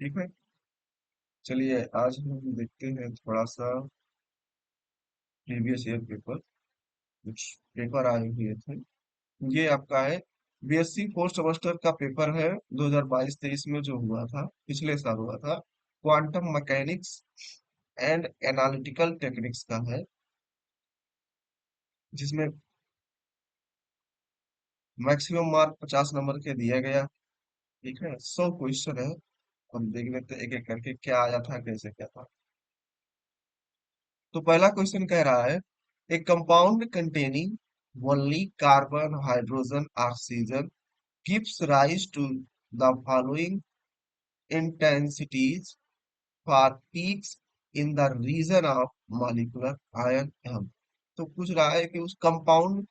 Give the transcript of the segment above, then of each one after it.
ठीक है। चलिए आज हम देखते हैं थोड़ा सा प्रीवियस ईयर पेपर। कुछ पेपर आए हुए थे। ये आपका है बीएससी फोर्थ सेमेस्टर का पेपर है 2022-23 में जो हुआ था, पिछले साल हुआ था। Quantum mechanics and analytical techniques का है, जिसमें मैक्सिमम मार्क 50 नंबर के दिया गया। ठीक है, 100 क्वेश्चन है। हम देख लेते हैं एक एक करके क्या आया था, कैसे क्या था। तो पहला क्वेश्चन कह रहा है ए compound containing only carbon hydrogen oxygen gives rise to the following intensities for peaks in the region of molecular ion M। तो पूछ रहा है कि उस कंपाउंड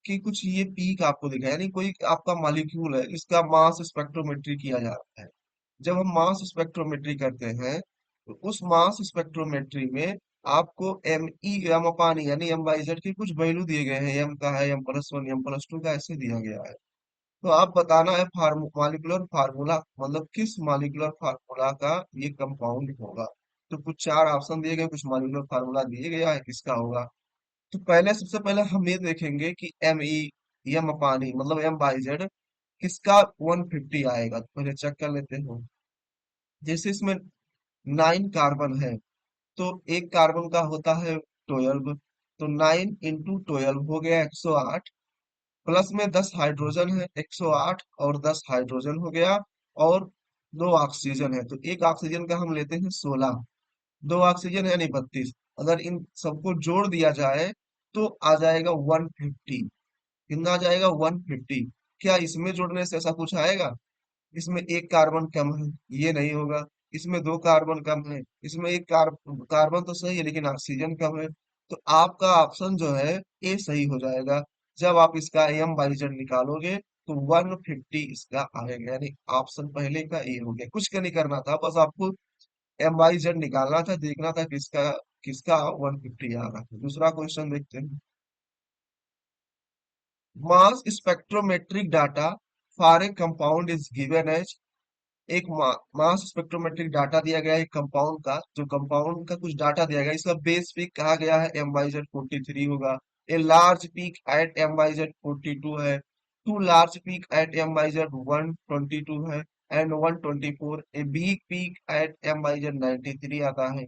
की कुछ ये पीक आपको दिखा, यानी कोई आपका मॉलिक्यूल है, इसका मास स्पेक्ट्रोमेट्री किया जा रहा है। जब हम मास स्पेक्ट्रोमेट्री करते हैं तो उस मास स्पेक्ट्रोमेट्री में आपको एम ई एम अपान यानी एम बाई जेड की कुछ वैल्यू दिए गए हैं। एम का है M+1 M+2 का ऐसे दिया गया है। तो आप बताना है मॉलिक्यूलर फार्मूला, मतलब किस मॉलिक्यूलर फार्मूला का ये कंपाउंड होगा। तो कुछ चार ऑप्शन दिए गए, कुछ मॉलिक्यूलर फार्मूला दिए गया है, किसका होगा। तो पहले सबसे पहले हम ये देखेंगे कि एम ई एम अपानी मतलब एम बाई जेड किसका 150 आएगा। तो पहले चेक कर लेते हैं। जैसे इसमें 9 कार्बन है, तो एक कार्बन का होता है 12। तो 9 × 12 हो गया 108। प्लस में 10 हाइड्रोजन है, 108 और 10 हाइड्रोजन हो गया। और 2 ऑक्सीजन है, तो एक ऑक्सीजन का हम लेते हैं 16। 2 ऑक्सीजन है यानी 32। अगर इन सबको जोड़ दिया जाए तो आ जाएगा 150। कितना आ जाएगा 150। क्या इसमें जोड़ने से ऐसा कुछ आएगा? इसमें एक कार्बन कम है, ये नहीं होगा। इसमें 2 कार्बन कम है, इसमें एक कार्बन तो सही है लेकिन ऑक्सीजन कम है। तो आपका ऑप्शन जो है ए सही हो जाएगा। जब आप इसका एम बाई जेड निकालोगे तो 150 इसका आएगा, यानी ऑप्शन पहले का ए हो गया। कुछ का नहीं करना था, बस आपको एम बाई जेड निकालना था, देखना था किसका किसका 150 आ रहा है। दूसरा क्वेश्चन देखते हैं। Mass spectrometric data for a compound is given as. एक मास स्पेक्ट्रोमेट्रिक डाटा दिया गया है एक कंपाउंड का, जो कंपाउंड का कुछ डाटा दिया गया है, इसका बेस पीक कहा गया है एम वाई जेड 43 होगा। A large peak at M Y Z 42 है। Two large peak at M Y Z 122 है and 124। A big peak at M Y Z 93 आता है।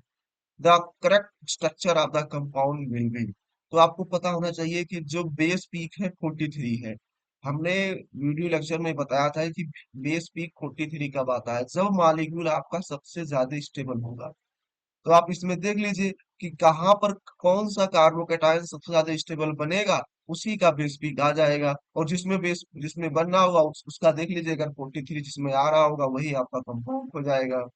The correct structure of the compound will be. तो आपको पता होना चाहिए कि जो बेस पीक है 43 है। हमने वीडियो लेक्चर में बताया था कि बेस पीक 43 कब आता है, जब मॉलिक्यूल आपका सबसे ज्यादा स्टेबल होगा। तो आप इसमें देख लीजिए कि कहाँ पर कौन सा कार्बोकेटायन सबसे ज्यादा स्टेबल बनेगा, उसी का बेस पीक आ जाएगा। और जिसमें बनना होगा उसका देख लीजिए, अगर 43 जिसमें आ रहा होगा वही आपका कंपाउंड हो जाएगा।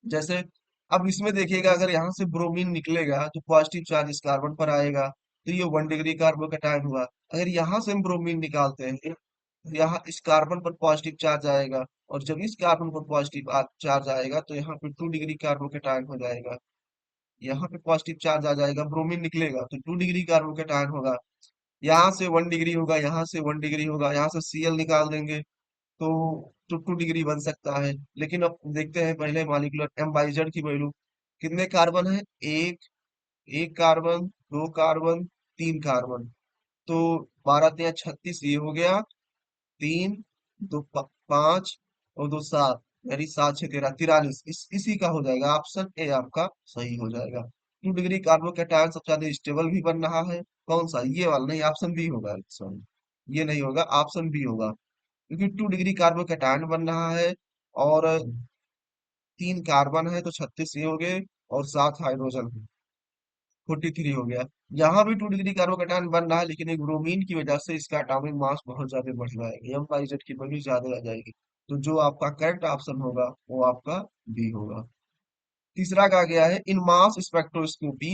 जैसे अब इसमें देखिएगा, अगर यहाँ से ब्रोमीन निकलेगा तो पॉजिटिव चार्ज इस कार्बन पर आएगा, तो ये 1 डिग्री कार्बोकेटायन हुआ। अगर यहाँ से हम ब्रोमीन निकालते हैं, यहाँ इस कार्बन पर पॉजिटिव चार्ज आएगा, और जब इस कार्बन पर पॉजिटिव चार्ज आएगा तो यहाँ पे 2 डिग्री कार्बोकेटायन हो जाएगा। यहाँ पे पॉजिटिव चार्ज आ जाएगा, ब्रोमीन निकलेगा तो 2 डिग्री कार्बोकेटायन होगा। यहाँ से 1 डिग्री होगा, यहाँ से 1 डिग्री होगा, यहाँ से Cl निकाल देंगे तो 2 डिग्री बन सकता है। लेकिन अब देखते हैं पहले मॉलिक्यूलर एम बाई जेड की वैल्यू। कितने कार्बन है? एक। एक कार्बन, 2 कार्बन, 3 कार्बन। तो 12 × 3 = 36, ये हो गया 3, 2 5 और 2 7, यानी 7 6 13 43। इसी का हो जाएगा, ऑप्शन ए आपका सही हो जाएगा। 2 डिग्री कार्बोकेटायन सबसे ज्यादा स्टेबल भी बन रहा है। कौन सा? ये वाला नहीं, ऑप्शन बी होगा। सॉरी, ये नहीं होगा, ऑप्शन बी होगा। क्योंकि 2 डिग्री कार्बोकेटायन बन रहा है, और 3 कार्बन है तो 36 ये हो गए, और 7 हाइड्रोजन है, 43 हो गया। यहाँ भी 2 डिग्री कार्बोकेटायन बन रहा है, लेकिन एक ब्रोमीन की वजह से इसका एटॉमिक मास बहुत ज्यादा बढ़ जाएगा, एम बाई जेड की वैल्यू ज्यादा आ जाएगी। तो जो आपका करेक्ट ऑप्शन होगा वो आपका बी होगा। तीसरा कहा गया है in mass spectroscopy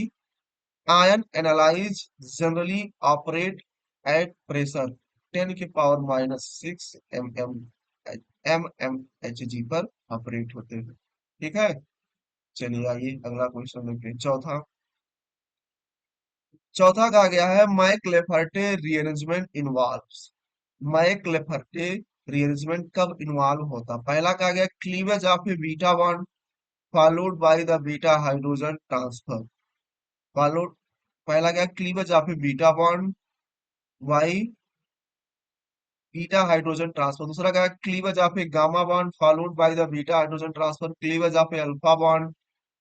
ion analyse generally operate at pressure 10⁻⁻⁶ M M H G पर ऑपरेट होते हैं। ठीक है। चलिए आइए अगला क्वेश्चन देखते हैं। चौथा चौथा कहा गया है McLafferty rearrangement involves. McLafferty rearrangement कब इन्वॉल्व होता? पहला कहा गया cleavage of a beta bond followed by the beta hydrogen transfer. Followed, पहला क्या, cleavage of a beta bond by beta hydrogen transfer. दूसरा क्या, cleavage of a gamma bond followed by the beta hydrogen transfer. Cleavage of a alpha bond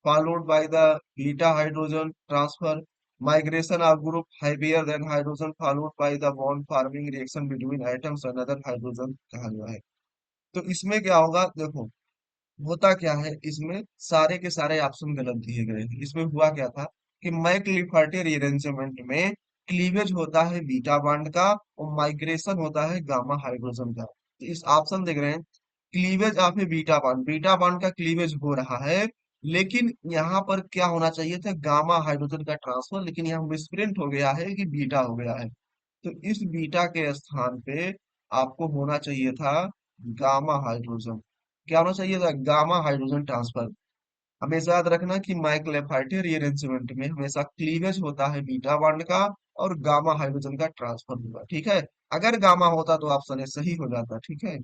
followed by the beta hydrogen transfer. Migration of group heavier than hydrogen followed by the bond forming reaction between atoms and other hydrogen कहा गया है। तो इसमें क्या होगा देखो, होता क्या है इसमें, सारे के सारे ऑप्शन गलत दिए गए हैं। इसमें हुआ क्या था कि मैक्लिफर्टी रीअरेंजमेंट में क्लीवेज होता है बीटा बॉन्ड का और माइग्रेशन होता है गामा हाइड्रोजन का। तो इस ऑप्शन देख रहे हैं, cleavage of a beta bond का क्लीवेज हो रहा है, लेकिन यहाँ पर क्या होना चाहिए था, गामा हाइड्रोजन का ट्रांसफर, लेकिन यहाँ मिसप्रिंट हो गया है कि बीटा हो गया है। तो इस बीटा के स्थान पे आपको होना चाहिए था गामा हाइड्रोजन। क्या होना चाहिए था, गामा हाइड्रोजन ट्रांसफर। हमेशा याद रखना कि माइक्लोफैटी रीअरेंजमेंट में हमेशा क्लीवेज होता है बीटा बॉन्ड का और गामा हाइड्रोजन का ट्रांसफर होगा, ठीक है। अगर गामा होता तो ऑप्शन ए सही हो जाता, ठीक है।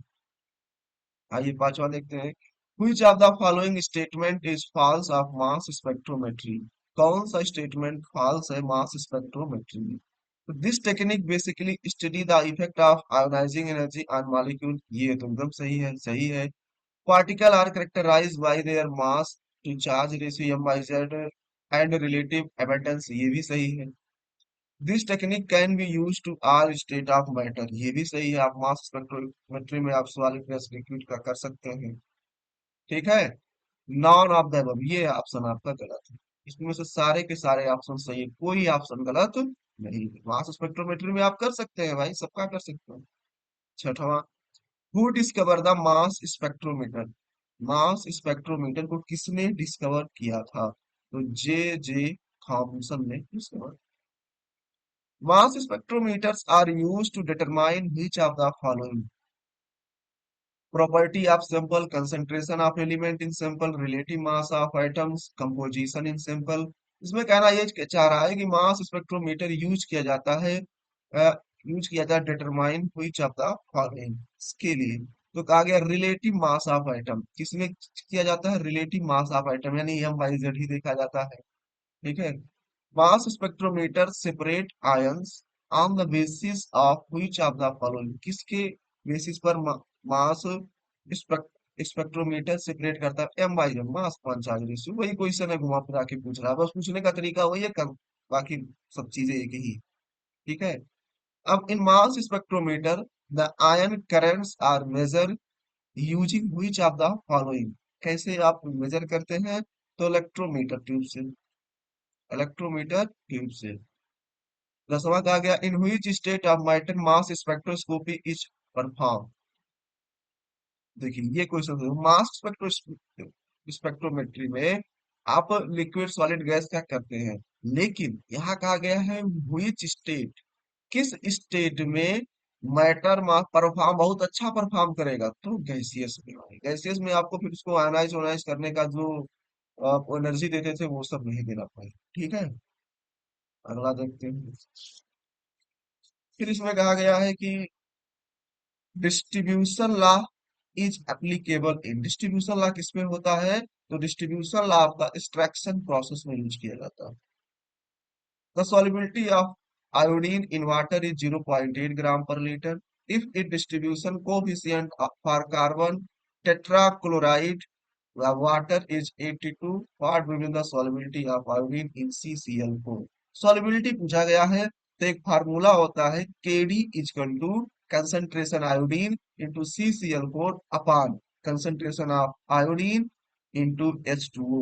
आइए पांचवा देखते हैं, which of the following statement is false of mass spectrometry? कौन सा स्टेटमेंट false है मास स्पेक्ट्रोमेट्री में? तो this technique basically study the effect of ionising energy on molecule, ये तो एकदम सही है, सही है। Particle are characterised by their mass to charge ratio m by z and relative abundance, ये भी सही है। This technique can be use to all state of matter, ये भी सही है। आप मास स्पेक्ट्रोमेट्री में आप सॉलिड गैस लिक्विड का कर सकते हैं, ठीक है। नॉन ऑफ द अबव, ये ऑप्शन आपका गलत है। इसमें से सारे के सारे ऑप्शन सही है, कोई ऑप्शन गलत नहीं है। मास स्पेक्ट्रोमेट्री में आप कर सकते हैं भाई, सबका कर सकते हैं। छठवां, who discover the mass spectrometer? Mass spectrometer को किसने डिस्कवर किया था? तो जे थॉमसन ने discover. Mass spectrometers are used to determine which of the following property of sample, concentration of element in sample, relative mass of atoms, composition in sample। इसमें कहना ये चाह रहा है कि मास स्पेक्ट्रोमीटर यूज किया जाता है, यूज किया जाता है determine which of the following, इसके लिए। तो कहा गया रिलेटिव मास ऑफ एटम, किसमें किया जाता है, रिलेटिव मास ऑफ एटम, यानी एम बाई जेड ही देखा जाता है, ठीक है। मास spectrometer separate ions on the basis of which of the following, किसके बेसिस पर मास स्पेक्ट्रोमीटर सेपरेट करता है, एम बाई एम, मास पांच चार्ज रेशियो। वही क्वेश्चन है, घुमा फिरा के पूछ रहा है, बस पूछने का तरीका वही है, बाकी सब चीजें एक ही, ठीक है। अब in mass spectrometer the ion currents are measure using which of the following, कैसे आप मेजर करते हैं, तो इलेक्ट्रोमीटर ट्यूब से, इलेक्ट्रोमीटर ट्यूब से। दसवां कहा गया in which state of matter mass spectroscopy is perform. देखिए ये क्वेश्चन, मास स्पेक्ट्रोमेट्री में आप लिक्विड सॉलिड गैस का करते हैं, लेकिन यहाँ कहा गया है व्हिच स्टेट, किस स्टेट में मैटर मास परफॉर्म, बहुत अच्छा परफॉर्म करेगा, तो गैसियस में। गैसियस में आपको फिर उसको आयनाइज ओनाइज करने का जो आप एनर्जी देते थे वो सब नहीं देना पड़ेगा, ठीक है। अगला देखते हैं, फिर इसमें कहा गया है कि distribution law is applicable in, distribution law किसमें होता है, तो डिस्ट्रीब्यूशन लॉ आपका एक्सट्रैक्शन प्रोसेस में यूज किया जाता है। The solubility of iodine in water is 0.8 gram per liter if its distribution coefficient for carbon tetrachloride the water is 82, what will be the solubility of iodine in CCl4? solubility पूछा गया है, तो एक formula होता है Kd equal to concentration iodine into CCl4 upon concentration of iodine into H2O।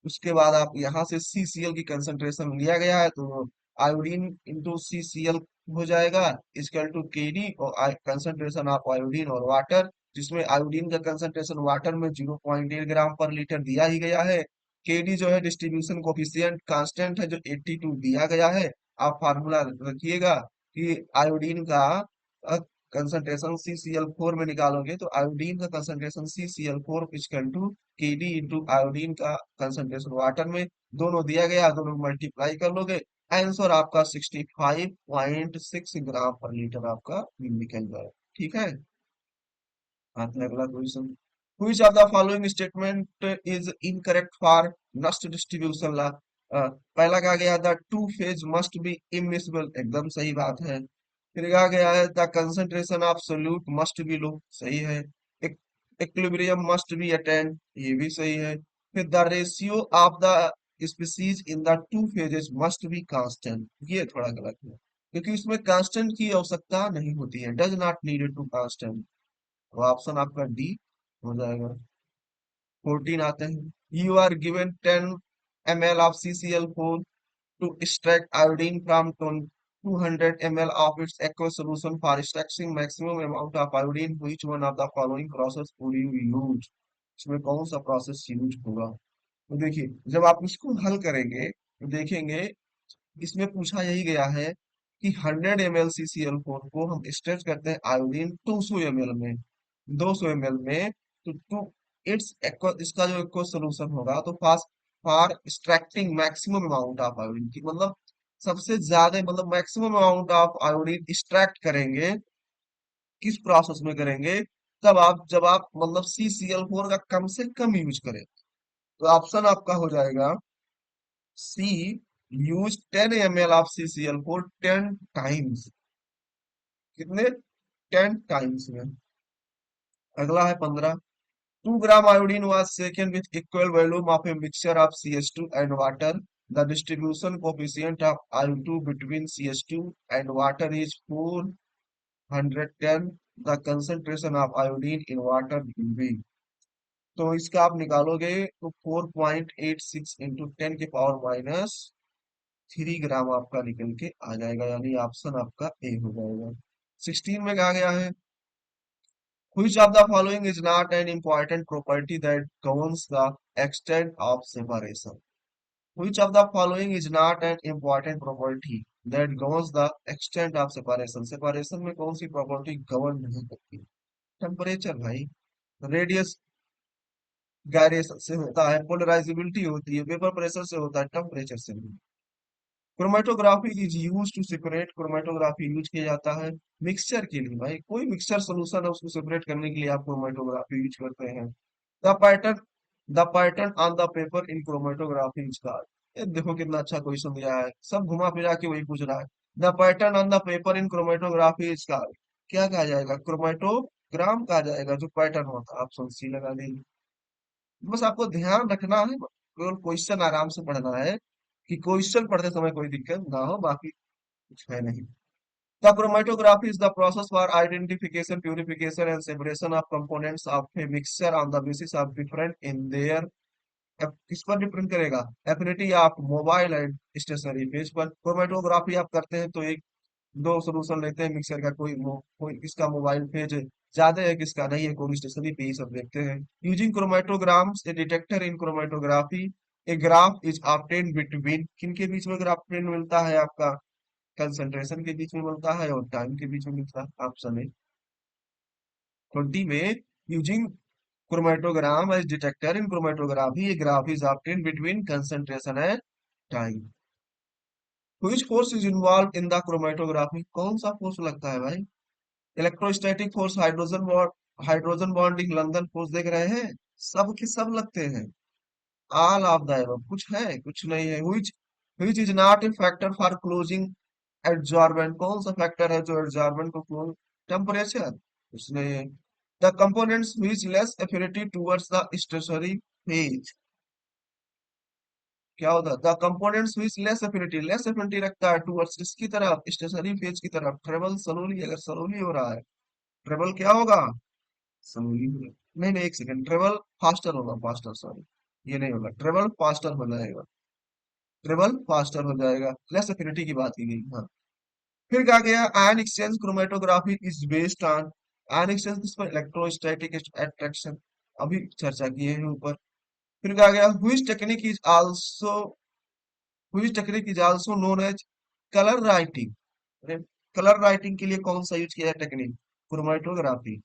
उसके बाद आप यहाँ से CCl की कंसंट्रेशन लिया गया है, तो आयोडीन इंटू CCl हो जाएगा इजकल टू Kd और कंसंट्रेशन ऑफ आयोडीन और वाटर, जिसमें आयोडीन का कंसंट्रेशन वाटर में 0.8 ग्राम पर लीटर दिया ही गया है। Kd जो है डिस्ट्रीब्यूशन कोफिशिएंट कांस्टेंट है जो 82 दिया गया है। आप फार्मूला रखिएगा कि आयोडीन का कंसंट्रेशन CCl4 में निकालोगे तो आयोडीन का concentration CCl4 equal to Kd into iodine का कंसंट्रेशन वाटर में, दोनों दिया गया, दोनों मल्टीप्लाई कर लोगे, आंसर आपका 65.6 ग्राम पर लीटर आपका निकल जाए, ठीक है। आता है अगला question. Which of the following statement is incorrect for Nernst distribution law. पहला कहा गया the two phase must be immiscible, एकदम सही बात है। फिर कहा गया है the concentration of solute must be low, सही है। इक्विलिब्रियम मस्ट बी अटेंड, ये भी सही है। फिर the ratio of the species in the two phases must be constant, ये थोड़ा गलत है क्योंकि इसमें कांस्टेंट की आवश्यकता नहीं होती है, does not needed to constant. तो ऑप्शन आपका डी हो जाएगा। 14 आते हैं। You are given 10 ml of CCl4 to extract iodine from 200 ml of its aqueous solution for extracting maximum amount of iodine. Which one of the following process would you use? इसमें कौन सा process use होगा? तो देखिए, जब आप इसको हल करेंगे तो देखेंगे इसमें पूछा यही गया है कि 100 ml CCl4 को हम एक्सट्रैक्ट करते हैं आयोडीन 200 ml में, 200 ml में। तो टू इट्स इसका जो एक्व सोल्यूशन होगा तो fast for extracting maximum amount of iodine की, मतलब सबसे ज्यादा, मतलब maximum amount of iodine extract करेंगे, किस प्रोसेस में करेंगे? तब आप, जब आप मतलब CCl4 का कम से कम यूज करें। तो ऑप्शन आपका हो जाएगा C, use 10 ml of CCl4 10 times. कितने? 10 टाइम्स में। अगला है 15। 2 ग्राम iodine was shaken with equal volume of a mixture of CH2 and water. The distribution coefficient of I2 between CH2 and water is 410. The concentration of iodine in water will be। तो इसका आप निकालोगे तो 4.86 into 10 के power minus 3 ग्राम आपका निकल के आ जाएगा, यानी ऑप्शन आपका ए हो जाएगा। 16 में कहा गया है which of the following is not an important property that governs the extent of separation? Which of the following is not an important property that governs the extent of separation? Separation में कौन सी property govern नहीं करती? Temperature भाई। Radius gyration से होता है, polarisability होती है, वेपर प्रेशर से होता है, टेम्परेचर से नहीं। Chromatography is use to separate, chromatography use किया जाता है मिक्सचर के लिए, भाई कोई मिक्सचर सोल्यूशन है उसको सेपरेट करने के लिए आप क्रोमेटोग्राफी यूज करते हैं। The pattern on the paper in chromatography is called. ये देखो कितना अच्छा क्वेश्चन दिया है, सब घुमा फिरा के वही पूछ रहा है। The pattern on the paper in chromatography is called, क्या कहा जाएगा? क्रोमेटोग्राम कहा जाएगा जो पैटर्न होता है, ऑप्शन सी लगा देंगे। बस आपको ध्यान रखना है, केवल क्वेश्चन आराम से पढ़ना है कि क्वेश्चन पढ़ते समय कोई दिक्कत ना हो, बाकी कुछ है नहीं। The chromatography is the process for identification, purification, and separation of components of a mixture on the basis of different in their, किस पर डिपेंड करेगा? Affinity of mobile and stationary phase पर। क्रोमेटोग्राफी आप करते हैं तो एक दो सोल्यूशन लेते हैं मिक्सर का, कोई किसका मोबाइल पेज ज्यादा है, किसका नहीं है, कोई स्टेशनरी पे, ये सब देखते हैं। Using chromatograms a detector in chromatography, a graph is obtained between, किनके बीच में ग्राफ मिलता है आपका? कंसंट्रेशन के बीच में मिलता है और टाइम के बीच में मिलता है, ऑप्शन है 20 में। Using chromatogram as detector in chromatography, a graph is obtained between concentration and time. Which force is involve in the chromatography, कौन सा फोर्स लगता है भाई? Electrostatic force, hydrogen bonding, London force, देख रहे हैं सब के सब लगते हैं। ऑल ऑफ द एबव, कुछ है कुछ नहीं है। Which is not a factor for closing adsorbent, कौन सा फैक्टर है जो एडजॉर्बेंट को क्लोज? टेम्परेचर, उसने। The components which less affinity towards the stationary phase, क्या होता है? The components which less affinity रखता है टुवर्ड्स किसकी तरफ? स्टेशनरी फेज की तरफ। ट्रेवल स्लोली, अगर स्लोली हो रहा है, ट्रेवल क्या होगा? स्लोली होगा। नहीं नहीं, एक सेकंड, ट्रेवल फास्टर होगा, फास्टर, सॉरी, ये नहीं होगा, ट्रेवल फास्टर हो जाएगा, ट्रेवल फास्टर हो जाएगा, लेस एफिनिटी की बात की गई, हाँ। फिर कहा गया ion exchange chromatography is based on, ion exchange किस पर? इलेक्ट्रोस्टैटिक अट्रैक्शन, अभी चर्चा किए हैं ऊपर। फिर कहा गया which technique is also known as colour writing. Colour writing के लिए कौन सा यूज किया है टेक्निक? क्रोमेटोग्राफी।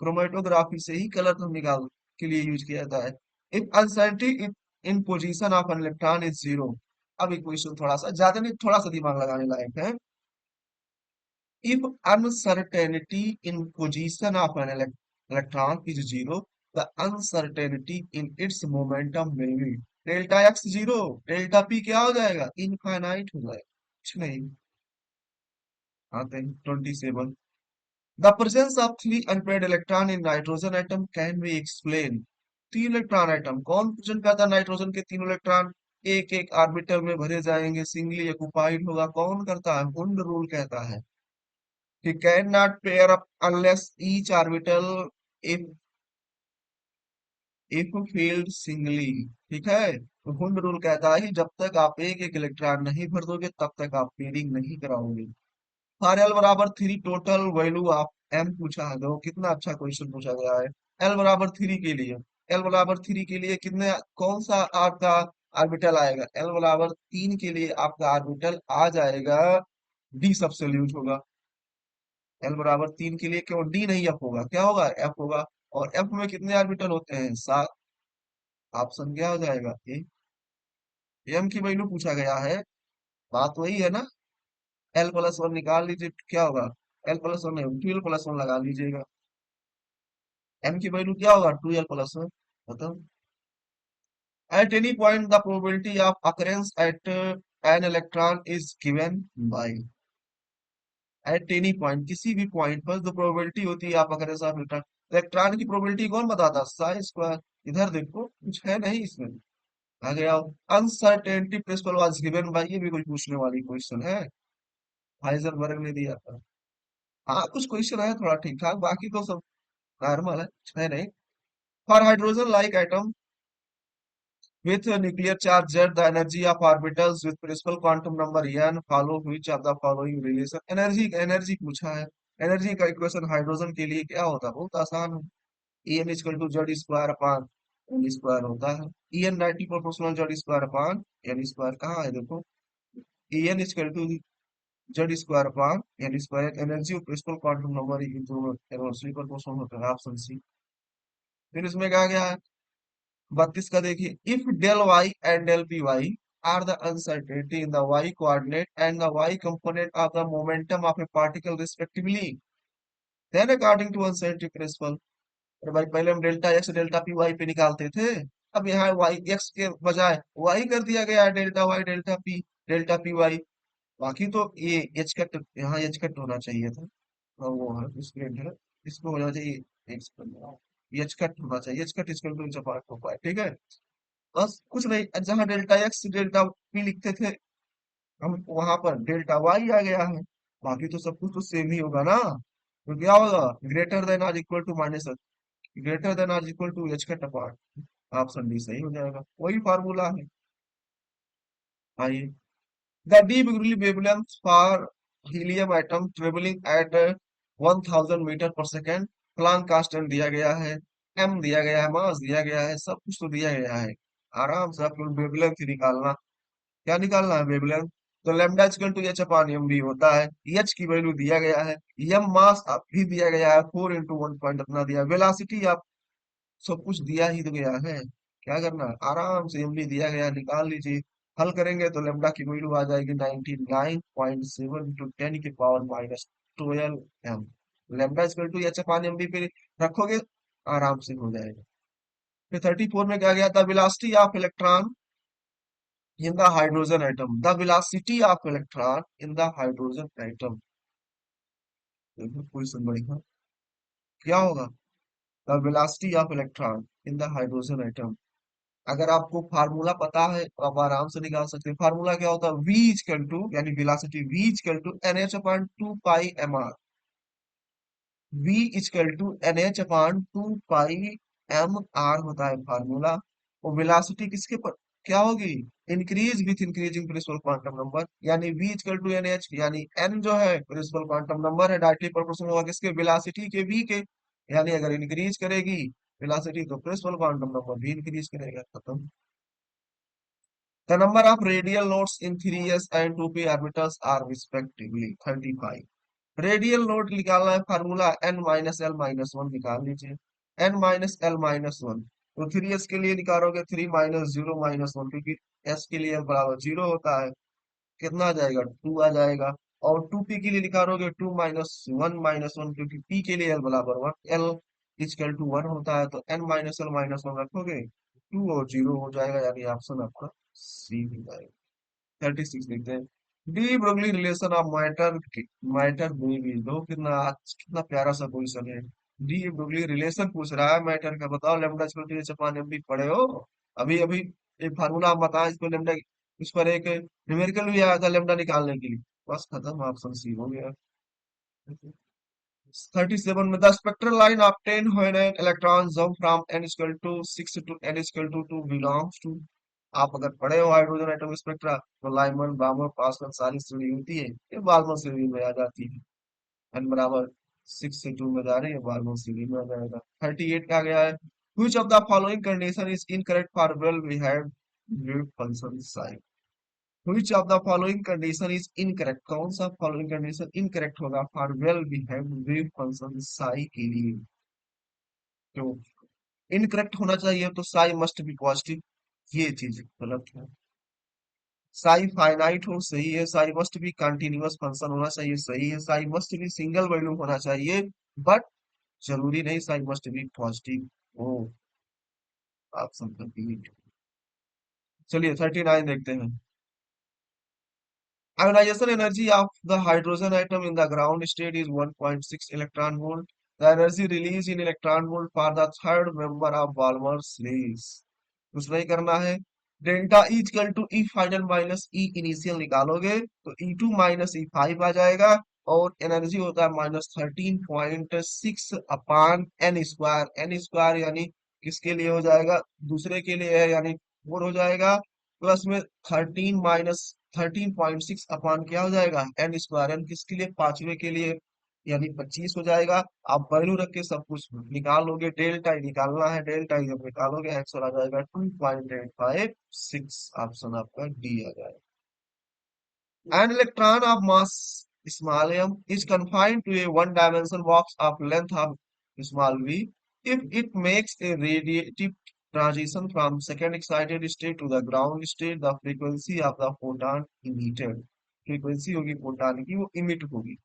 क्रोमेटोग्राफी से ही कलर तो निकाल के लिए यूज किया जाता है। If uncertainty in position of N electron is zero. अब एक क्वेश्चन थोड़ा सा ज्यादा नहीं, थोड़ा सा दिमाग लगाने लायक है। if uncertainty in position of an electron is zero, the uncertainty in its momentum will be delta x zero, delta P क्या हो जाएगा, इनफाइनाइट हो जाएगा, कुछ नहीं। आते हैं 27, the presence of three unpaired electron in nitrogen atom can be explain. तीन इलेक्ट्रॉन एटम कौन प्रेजेंट करता है, नाइट्रोजन के तीन इलेक्ट्रॉन एक एक ऑर्बिटल में भरे जाएंगे, सिंगली ऑक्युपाइड होगा, कौन करता है, हुंड रूल कहता है कि can not pair up unless each orbital if field singly. ठीक है, तो हुंड रूल कहता है कि जब तक आप एक एक इलेक्ट्रॉन नहीं भर दोगे तब तक आप पेयरिंग नहीं कराओगे। फॉर एल बराबर three total value of M पूछा है, देखो कितना अच्छा क्वेश्चन पूछा गया है। एल बराबर थ्री के लिए, एल बराबर थ्री के लिए कितने, कौन सा आपका ऑर्बिटल आएगा, एल बराबर तीन के लिए आपका ऑर्बिटल आ जाएगा डी सब्सोल्यूट होगा। एल बराबर तीन के लिए क्यों डी नहीं एफ होगा, क्या होगा, एफ होगा। और एफ में कितने ऑर्बिटल होते हैं, सात। ऑप्शन क्या हो जाएगा, ए। एम की वैल्यू पूछा गया है, बात वही है ना। एल प्लस वन निकाल लीजिए तो क्या होगा, एल प्लस वन नहीं, ट्वेल्व प्लस वन लगा लीजिएगा। एम की वैल्यू क्या होगा, ट्वेल्व प्लस वन। बताओ, at any point the probability of occurrence at an electron is given by. At any point, किसी भी पॉइंट पर जो प्रोबेबिलिटी होती है आप अकरेंस ऑफ इलेक्ट्रॉन, इलेक्ट्रॉन की प्रोबेबिलिटी कौन बताता, साई स्क्वायर। इधर देखो कुछ है नहीं इसमें। आगे आओ, uncertainty principle was given by, ये भी कोई पूछने वाली क्वेश्चन है, हाइजेनबर्ग ने दिया था। हाँ कुछ क्वेश्चन है थोड़ा ठीक ठाक, बाकी तो सब नॉर्मल है नहीं। For hydrogen like atom with a nuclear charge z, the energy of orbitals with principal quantum number n follow which of the following relation। Energy, energy पूछा है। एनर्जी का इक्वेशन हाइड्रोजन के लिए क्या होता है, बहुत आसान है। E N equal to Z square upon N square होता है। E N ninety proportional Z square upon N square, कहाँ है देखो, E N equal to Z square upon N square, energy of principal quantum number into energy proportional होता है, option C. फिर इसमें क्या गया है, 32 का देखिए, if del Y and del P Y are the uncertainty in the Y coordinate and the Y component of the momentum of a particle respectively, then according to uncertainty principle. अरे भाई पहले हम delta X delta P Y पे निकालते थे, अब यहाँ Y x के बजाय वाई कर दिया गया है, delta Y delta P Y. बाकी तो ये एच कट, यहाँ एच कट होना चाहिए था। वो है स्क्रीन है, इसको होना चाहिए एक्स, एच कट होना चाहिए, एच कट इसको ठीक है। बस कुछ नहीं, जहां डेल्टा एक्स डेल्टा पी लिखते थे हम, वहां पर डेल्टा वाई आ गया है। बाकी तो सब कुछ तो सेम ही होगा ना, तो क्या होगा, ग्रेटर देन आज equal to minus, greater than आज इक्वल टू एच का टपार्ट। ऑप्शन डी सही हो जाएगा, वही फार्मूला है। आइए, the de Broglie wavelength for helium atom travelling at 1000 metre per second, Planck constant दिया गया है, एम दिया गया है, मास दिया गया है, सब कुछ तो दिया गया है। आराम से आपको वेवलेंथ निकालना, क्या निकालना है, वेवलेंथ। तो lambda equal to H upon M V होता है, एच की वैल्यू दिया गया है, एम मास भी दिया गया है, 4 × 1 पॉइंट अपना दिया, वेलोसिटी आप सब कुछ दिया ही तो गया है। क्या करना है, आराम से एम भी दिया गया है, निकाल लीजिए। हल करेंगे तो लेमडा की वैल्यू आ जाएगी 99.7 टू 10 की power minus 12 M. Lambda equal to H upon M V पे रखोगे, आराम से हो जाएगा। फिर 34 में क्या गया था, velocity of electron in the hydrogen atom, the velocity of electron in the hydrogen atom। देखो क्वेश्चन बढ़िया, क्या होगा, the velocity of electron in the hydrogen atom। अगर आपको फार्मूला पता है तो आप आराम से निकाल सकते हैं। फार्मूला क्या होता है, v इक्वल टू, यानी velocity v equal to nh upon 2 pi mr। v equal to nh upon 2 pi M R होता है फार्मूला। और वेलोसिटी किसके पर क्या होगी, increase with increasing principal quantum number, यानी v इक्वल टू nh, यानी n जो है प्रिंसिपल क्वांटम नंबर है, डायरेक्टली प्रोपोर्शनल होगा किसके, वेलोसिटी के v के। यानी अगर इंक्रीज करेगी वेलोसिटी तो प्रिंसिपल क्वांटम नंबर भी इंक्रीज करेगा, खत्म। The number of radial nodes in 3s and 2p orbitals are respectively 35। Radial node निकालना है, formula n minus L minus one निकाल लीजिए, n minus L minus one. तो 3s के लिए निकालोगे 3 माइनस 0 माइनस 1, क्योंकि s के लिए बराबर 0 होता है, कितना आ जाएगा, 2 आ जाएगा। और 2p के लिए निकालोगे 2 - 1 - 1, क्योंकि p के लिए l बराबर 1, l इजकल टू 1 होता है, तो n - l - 1 रखोगे 2 और 0 हो जाएगा, यानी ऑप्शन आपका सी हो जाएगा। 36 लिखते हैं। De Broglie relation of matter, matter में भी दो, कितना प्यारा सा क्वेश्चन है। डी ब्रोगली रिलेशन पूछ रहा है मैटर का, बताओ lambda equal to H upon M B पढ़े हो अभी अभी। एक फार्मूला आप बताएं इसको लेमडा, इस पर एक न्यूमेरिकल भी आया था लेमडा निकालने के लिए। बस खत्म, ऑप्शन सी हो गया। 37 में the spectral line obtain when an electron jump from n equal to 6 to n equal to 2 belongs to. आप अगर पढ़े हो हाइड्रोजन एटॉमिक स्पेक्ट्रा, तो लाइमन बार्मर पासकल सारी श्रेणी होती है, ये बार्मर श्रेणी में आ जाती है। n बराबर 6 से 2 में जा रही है, बार्मर श्रेणी में आ जाएगा। 38 का गया है, which of the following condition is incorrect for well behaved wave function psi। Which of the following condition is incorrect, कौन सा following condition incorrect होगा for well behaved wave function psi के लिए। तो इनकरेक्ट होना चाहिए, तो साई मस्ट बी पॉजिटिव, ये चीज गलत है। साई फाइनाइट हो, सही है। Sai must be continuous function होना चाहिए, सही है। Sai must be single value होना चाहिए, बट जरूरी नहीं साई मस्ट बी पॉजिटिव हो। Option complete. चलिए 39 देखते हैं। Ionization energy of the hydrogen atom in the ground state is 1.6 electron volt. The energy released in electron volt for the third member of Balmer's series। कुछ नहीं करना है। Delta E equal to E final minus E initial निकालोगे तो E2 - E5 आ जाएगा। और energy होता है -13.6 अपान एन स्क्वायर। एन स्क्वायर यानी किसके लिए हो जाएगा, दूसरे के लिए है, यानी 4 हो जाएगा। प्लस में 13 - 13.6 अपान क्या हो जाएगा, एन स्क्वायर। एन किसके लिए, पांचवे के लिए, यानी 25 हो जाएगा। आप वैल्यू रख के सब कुछ निकालोगे, डेल्टा ही निकालना है। डेल्टा ही जब निकालोगे आंसर आ जाएगा 2.856। ऑप्शन आपका डी आ जाएगा। An electron of mass small m is confined to a one-dimensional box of length of small v. If it makes a radiative transition from second excited state to the ground state, the frequency of the photon emitted, frequency होगी photon की, वो emit होगी,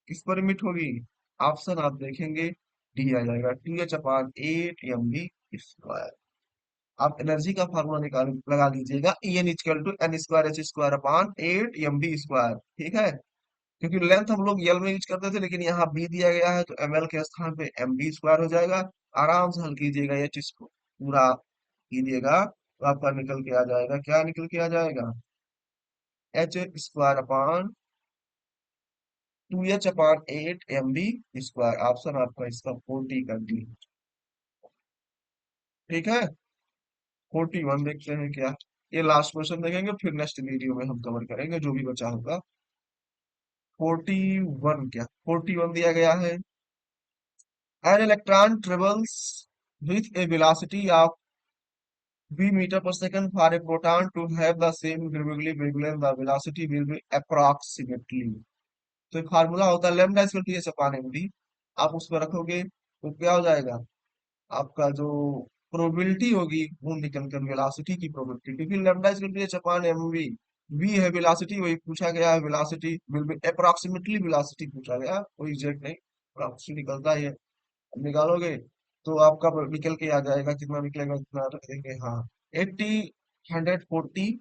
किस पर emit होगी। Option आप देखेंगे, D आ जाएगा 2h/8 mv²। आप एनर्जी का फार्मूला निकाल लगा लीजिएगा, En equal to N square H square upon 8 mv²। ठीक है, क्योंकि लेंथ हम लोग यल में यूज करते थे, लेकिन यहाँ बी दिया गया है, तो ml के स्थान पे mv² हो जाएगा। आराम से हल कीजिएगा, एच इसको पूरा कीजिएगा, तो आपका निकल के आ जाएगा, क्या निकल के आ जाएगा, h² अपान 2h/8 mv²। ऑप्शन आपका इसका 40 का डी। ठीक है, 41 देखते हैं क्या। ये लास्ट क्वेश्चन देखेंगे, फिर नेक्स्ट वीडियो में हम कवर करेंगे जो भी बचा होगा। 41 क्या, 41 दिया गया है। An electron travels with a velocity of v meter per second. For a proton to have the same gravity wavelength, the velocity will be approximately। तो एक फार्मूला होता है lambda equal to H upon M D. आप उसको रखोगे तो क्या हो जाएगा, आपका जो प्रोबेबिलिटी होगी वो निकल कर वेलोसिटी की प्रोबेबिलिटी, क्योंकि lambda equal to H upon M V, V है वेलोसिटी, वही पूछा गया है। Velocity will be approximately, velocity पूछा गया, कोई एग्जैक्ट नहीं, अप्रोक्सीमेटली निकलता है। अब निकालोगे तो आपका निकल के आ जाएगा, कितना निकलेगा, कितना रख देंगे, हाँ 80, 140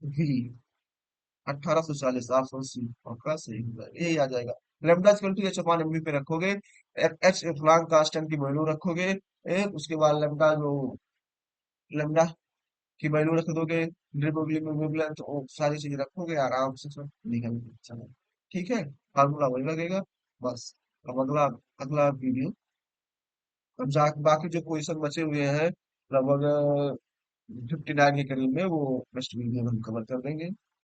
वी, 1840, 780 आपका सही हो जाएगा, यही आ जाएगा। Lambda equal to H upon M V पे रखोगे, एच प्लांक कांस्टेंट की वैल्यू रखोगे, उसके बाद लेमडा जो, लेमडा की वैल्यू रख दोगे, वेवलेंथ, वो सारी चीज रखोगे, आराम से सब निकल के चलो। ठीक है, फार्मूला वही लगेगा बस। अब अगला, अगला वीडियो, अब जा बाकी जो क्वेश्चन बचे हुए हैं लगभग 59 के करीब में, वो नेक्स्ट वीडियो में हम कवर कर देंगे।